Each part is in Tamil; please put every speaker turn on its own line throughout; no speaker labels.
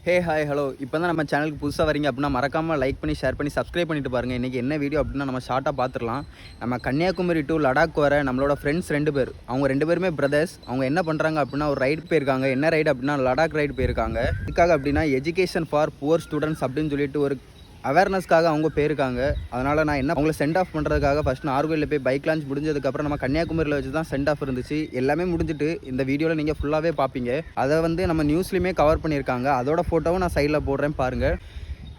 ஹே ஹாய் ஹலோ இப்போ தான் நம்ம சேனலுக்கு புதுசாக வரீங்க அப்படின்னா மறக்காமல் லைக் பண்ணி ஷேர் பண்ணி சப்ஸ்கிரைப் பண்ணிட்டு பாருங்கள். இன்றைக்கி என்ன வீடியோ அப்படின்னா நம்ம ஷார்ட்டாக பார்த்துடலாம். நம்ம கன்னியாகுமரி டு லடாக் வர நம்மளோட ஃப்ரெண்ட்ஸ் 2 பேர், அவங்க 2 பேருமே பிரதர்ஸ். அவங்க என்ன பண்ணுறாங்க அப்படின்னா ஒரு ரைடு போயிருக்காங்க. என்ன ரைடு அப்படின்னா லடாக் ரைடு போயிருக்காங்க. இதுக்காக அப்படின்னா எஜுகேஷன் ஃபார் புவர் ஸ்டூடெண்ட்ஸ் அப்படின்னு சொல்லிட்டு ஒரு அவேர்னஸ்க்காக அவங்க போயிருக்காங்க. அதனால் நான் என்ன அவங்கள சென்ட் ஆஃப் பண்ணுறதுக்காக ஃபஸ்ட் நாகர்கோயிலில் போய் பைக் லான்ச் முடிஞ்சதுக்கப்புறம் நம்ம கன்னியாகுமரியில் வச்சு தான் சென்ட் ஆஃப் இருந்துச்சு. எல்லாமே முடிஞ்சிட்டு இந்த வீடியோவில் நீங்கள் ஃபுல்லாகவே பார்ப்பீங்க. அதை நம்ம நியூஸ்லையுமே கவர் பண்ணியிருக்காங்க. அதோட ஃபோட்டோவும் நான் சைடில் போடுறேன் பாருங்கள்.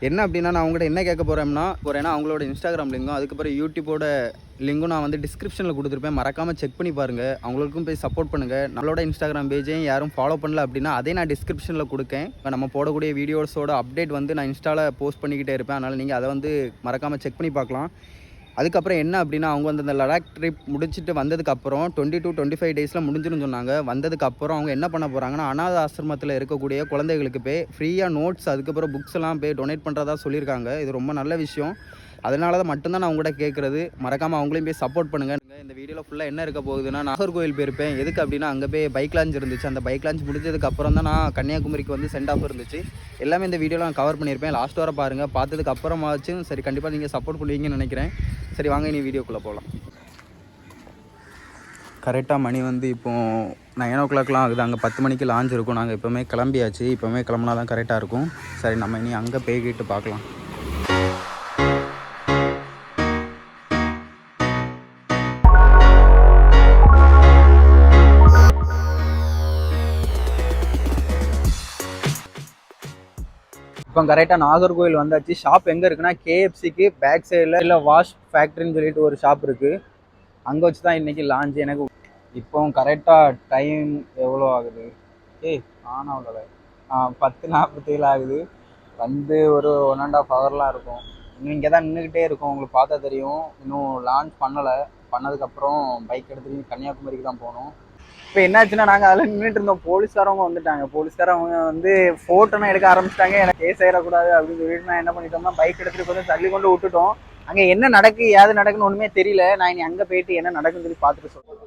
என்ன அப்படின்னா நான் அவங்கள்ட்ட என்ன கேட்க போகிறேன்னா அவங்களோட இன்ஸ்டாகிராம் லிங்கும் அதுக்கப்புறம் யூடியூபோட லிங்கும் நான் டிஸ்கிரிப்ஷனில் கொடுத்துருப்பேன். மறக்காமல் செக் பண்ணி பாருங்கள். அவங்களுக்கும் போய் சப்போர்ட் பண்ணுங்கள். நம்மளோட இன்ஸ்டாகிராம் பேஜையும் யாரும் ஃபாலோ பண்ணல அப்படின்னா அதே நான் டிஸ்கிரிப்ஷனில் கொடுக்கேன். நம்ம போடக்கூடிய வீடியோஸோட அப்டேட் நான் இன்ஸ்டாவில் போஸ்ட் பண்ணிக்கிட்டே இருப்பேன். அதனால் நீங்கள் அதை மறக்காமல் செக் பண்ணி பார்க்கலாம். அதுக்கப்புறம் என்ன அப்படின்னா அவங்க அந்த லடாக் ட்ரிப் முடிச்சுட்டு வந்ததுக்கப்புறம் 20 to 25 டேஸில் முடிஞ்சிருன்னு சொன்னாங்க. வந்ததுக்கப்புறம் அவங்க என்ன பண்ண போகிறாங்கன்னா அனாத ஆசிரமத்தில் இருக்கக்கூடிய குழந்தைகளுக்கு போய் ஃப்ரீயாக நோட்ஸ் அதுக்கப்புறம் புக்ஸ் எல்லாம் போய் டொனேட் பண்ணுறதா சொல்லியிருக்காங்க. இது ரொம்ப நல்ல விஷயம். அதனால தான் மட்டும்தான் நான் உங்கள்கிட்ட கேட்குறது. மறக்காமல் அவங்களையும் போய் சப்போர்ட் பண்ணுங்கள். இந்த வீடியோவில் ஃபுல்லாக என்ன இருக்க போகுதுன்னா நாகர்கோவில் போயிருப்பேன். எதுக்கு அப்படின்னா அங்கே போய் பைக் லான்ச் இருந்துச்சு. அந்த பைக் லான்ச் முடிஞ்சதுக்கப்புறம் தான் நான் கன்னியாகுமரிக்கு சென்ட் ஆஃப் இருந்துச்சு. எல்லாமே இந்த வீடியோவில் நான் கவர் பண்ணியிருப்பேன். லாஸ்ட் வர பாருங்கள். பார்த்ததுக்கு அப்புறமாச்சும் சரி கண்டிப்பாக நீங்கள் சப்போர்ட் பண்ணுவீங்கன்னு நினைக்கிறேன். சரி வாங்க இனி வீடியோக்குள்ளே போகலாம். கரெக்டாக மணி இப்போது 9 o'clock ஆகுது. அங்கே 10 மணிக்கு லான்ச் இருக்கும். நாங்கள் இப்போவுமே கிளம்பியாச்சு. இப்போவுமே கிளம்புனா தான் கரெக்டாக இருக்கும். சரி நம்ம இனி அங்கே போய்கிட்டு பார்க்கலாம். இப்போ கரெக்டாக நாகர்கோவில் வந்தாச்சு. ஷாப் எங்கே இருக்குன்னா கேஎஃப்சிக்கு பேக் சைடில் இல்லை வாஷ் ஃபேக்ட்ரின்னு சொல்லிட்டு ஒரு ஷாப் இருக்குது. அங்கே வச்சு தான் இன்றைக்கி லான்ச். எனக்கு இப்போ கரெக்டாக டைம் எவ்வளோ ஆகுது? ஆனாவில் 10:47 ஆகுது. ஒரு 1.5 hourலாம் இருக்கும். இன்னும் இங்கே தான் நின்றுக்கிட்டே இருக்கும். உங்களுக்கு பார்த்தா தெரியும். இன்னும் லான்ச் பண்ணலை. பண்ணதுக்கப்புறம் பைக் எடுத்துகிட்டு கன்னியாகுமரிக்கு தான் போகணும். இப்போ என்னாச்சுன்னா நாங்கள் அதில் நின்றுட்டு இருந்தோம். போலீஸ்காரவங்க வந்துட்டாங்க. போலீஸ்காரவங்க ஃபோட்டோலாம் எடுக்க ஆரம்பிச்சிட்டாங்க. எனக்கு கேஸ் ஆகிடக்கூடாது அப்படின்னு சொல்லிட்டு நான் என்ன பண்ணிட்டோம்னா பைக் எடுத்துகிட்டு தள்ளி கொண்டு விட்டுட்டோம். அங்கே என்ன நடக்கு ஏது நடக்குன்னு ஒன்றுமே தெரியல. நான் இனி அங்கே போயிட்டு என்ன நடக்குன்னு சொல்லி பார்த்துட்டு சொல்கிறேன்.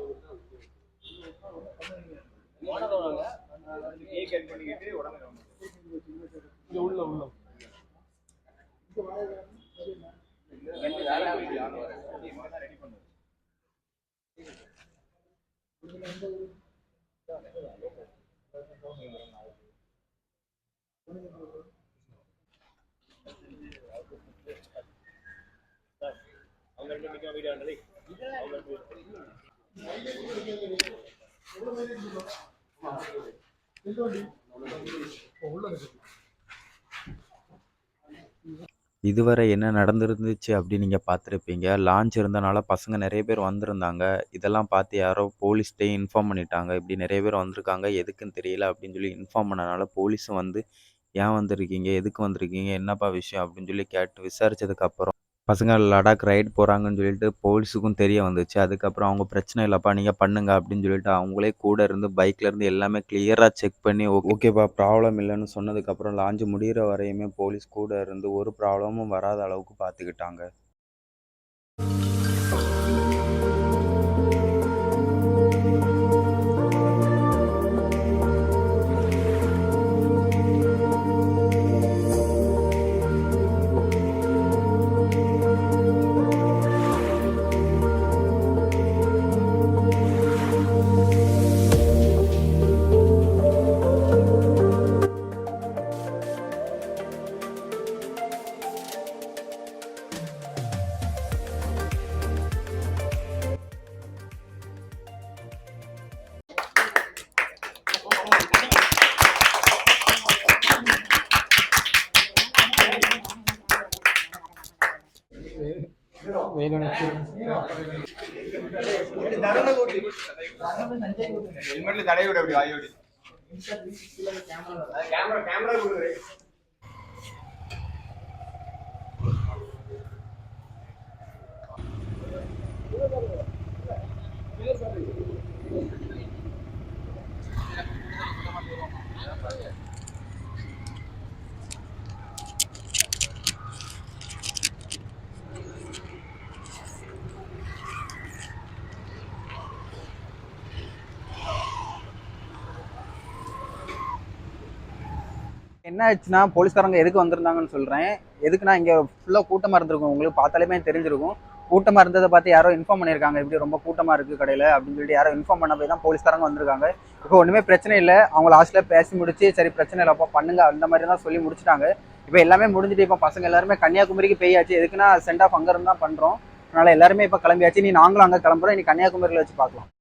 இதுவரை என்ன நடந்துருந்துச்சு அப்படின்னு நீங்கள் பார்த்துருப்பீங்க. லான்ச் இருந்தனால பசங்க நிறைய பேர் வந்திருந்தாங்க. இதெல்லாம் பார்த்து யாரோ போலீஸ்கிட்டையும் இன்ஃபார்ம் பண்ணிட்டாங்க. இப்படி நிறைய பேர் வந்திருக்காங்க, எதுக்குன்னு தெரியல அப்படின்னு சொல்லி இன்ஃபார்ம் பண்ணனால போலீஸும் ஏன் வந்திருக்கீங்க, எதுக்கு வந்திருக்கீங்க, என்னப்பா விஷயம் அப்படின்னு சொல்லி கேட்டு விசாரித்ததுக்கப்புறம் பசங்க லடாக் ரைட் போகிறாங்கன்னு சொல்லிட்டு போலீஸுக்கும் தெரிய வந்துச்சு. அதுக்கப்புறம் அவங்க பிரச்சனை இல்லைப்பா நீங்கள் பண்ணுங்க அப்படின்னு சொல்லிட்டு அவங்களே கூட இருந்து பைக்லேருந்து எல்லாமே கிளியராக செக் பண்ணி ஓகேப்பா ப்ராப்ளம் இல்லைன்னு சொன்னதுக்கப்புறம் லான்ச் முடிகிற வரையுமே போலீஸ் கூட இருந்து ஒரு ப்ராப்ளமும் வராத அளவுக்கு பார்த்துக்கிட்டாங்க.
ஹெல்மெட்ல தடை விட அப்படி வாயோடி கேமரா கேமரா கொடுக்குறே.
என்ன ஆச்சுன்னா போலீஸ்காரங்க எதுக்கு வந்திருந்தாங்கன்னு சொல்கிறேன். எதுக்குன்னா இங்கே ஃபுல்லாக கூட்டமாக இருந்திருக்கும், உங்களுக்கு பார்த்தாலுமே தெரிஞ்சிருக்கும். கூட்டமாக இருந்ததை பார்த்து யாரோ இன்ஃபார்ம் பண்ணியிருக்காங்க, இப்படி ரொம்ப கூட்டமாக இருக்குது கடையில் அப்படின்னு சொல்லிட்டு யாரோ இன்ஃபார்ம் பண்ண போய் தான் போலீஸ்காரங்க வந்திருக்காங்க. இப்போ ஒன்றுமே பிரச்சனை இல்லை, அவங்க லாஸ்ட்டில் பேசி முடிச்சு சரி பிரச்சனை இல்லைப்பா பண்ணுங்க அந்த மாதிரி தான் சொல்லி முடிச்சுட்டாங்க. இப்போ எல்லாமே முடிஞ்சுட்டு இப்போ பசங்க எல்லாருமே கன்னியாகுமரிக்கு போயாச்சு. எதுக்குன்னா சென்ட் ஆஃப் அங்கே இருந்து தான் பண்ணுறோம். அதனால் எல்லாருமே இப்போ கிளம்பியாச்சு. நீ நாங்களும் அங்கே கிளம்புறோம். இனி கன்னியாகுமரியில் வச்சு பார்க்கலாம்.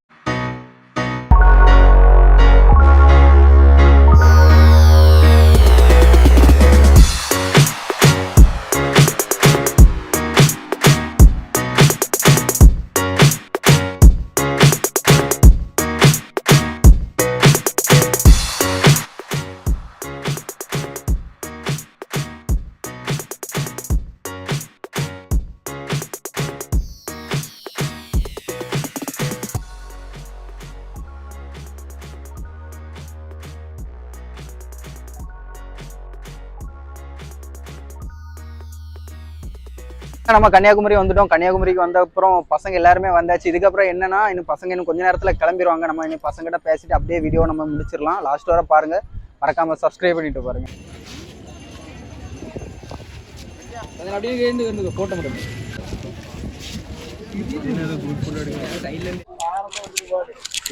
நம்ம கன்னியாகுமரி வந்துட்டோம். கன்னியாகுமரிக்கு வந்த அப்புறம் பசங்க எல்லாருமே வந்தாச்சு. இதுக்கப்புறம் என்னன்னா இன்னும் பசங்க இன்னும் கொஞ்ச நேரத்துல கிளம்பிடுவாங்க. நம்ம இன்னும் பசங்கிட்ட பேசிட்டு அப்படியே வீடியோ நம்ம முடிச்சிடலாம். லாஸ்ட் வரை பாருங்க, மறக்காம சப்ஸ்கிரைப் பண்ணிட்டு பாருங்க. போட்டோ மட்டும்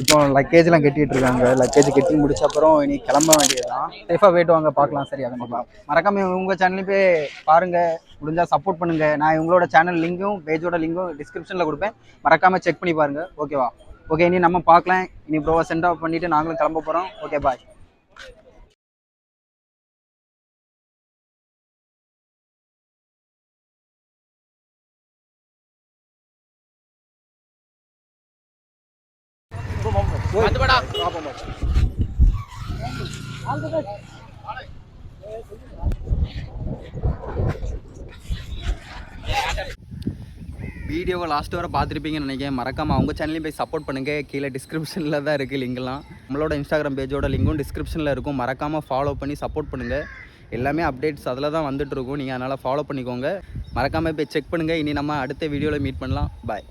இப்போ லக்கேஜ்லாம் கட்டிட்டு இருக்காங்க. லக்கேஜ் கட்டி முடிச்ச அப்புறம் இனி கிளம்ப வேண்டியதுதான். சேஃபாக போயிட்டு வாங்க, பார்க்கலாம். சரியா கண்டிப்பா மறக்காம உங்கள் சேனலையும் போய் பாருங்க, முடிஞ்சா சப்போர்ட் பண்ணுங்க. நான் உங்களோட சேனல் லிங்கும் பேஜோட லிங்கும் டிஸ்கிரிப்ஷனில் கொடுப்பேன், மறக்காம செக் பண்ணி பாருங்க. ஓகேவா? ஓகே, இனி நம்ம பார்க்கலாம். இனி ப்ரோவை சென்ட் ஆஃப் பண்ணிட்டு நாங்களும் கிளம்ப போகிறோம். ஓகே, பாய். வீடியோவை லாஸ்ட் வரை பார்த்துருப்பீங்கன்னு நினைக்கிறேன். மறக்காமல் அவங்க சேனலையும் போய் சப்போர்ட் பண்ணுங்கள். கீழே டிஸ்கிரிப்ஷனில் தான் இருக்குது லிங்க்லாம். நம்மளோட இன்ஸ்டாகிராம் பேஜோட லிங்கும் டிஸ்கிரிப்ஷனில் இருக்கும். மறக்காமல் ஃபாலோ பண்ணி சப்போர்ட் பண்ணுங்கள். எல்லாமே அப்டேட்ஸ் அதில் தான் வந்துட்டு இருக்கும். நீங்கள் அதனால் ஃபாலோ பண்ணிக்கோங்க. மறக்காமல் போய் செக் பண்ணுங்கள். இனி நம்ம அடுத்த வீடியோவில் மீட் பண்ணலாம். பாய்.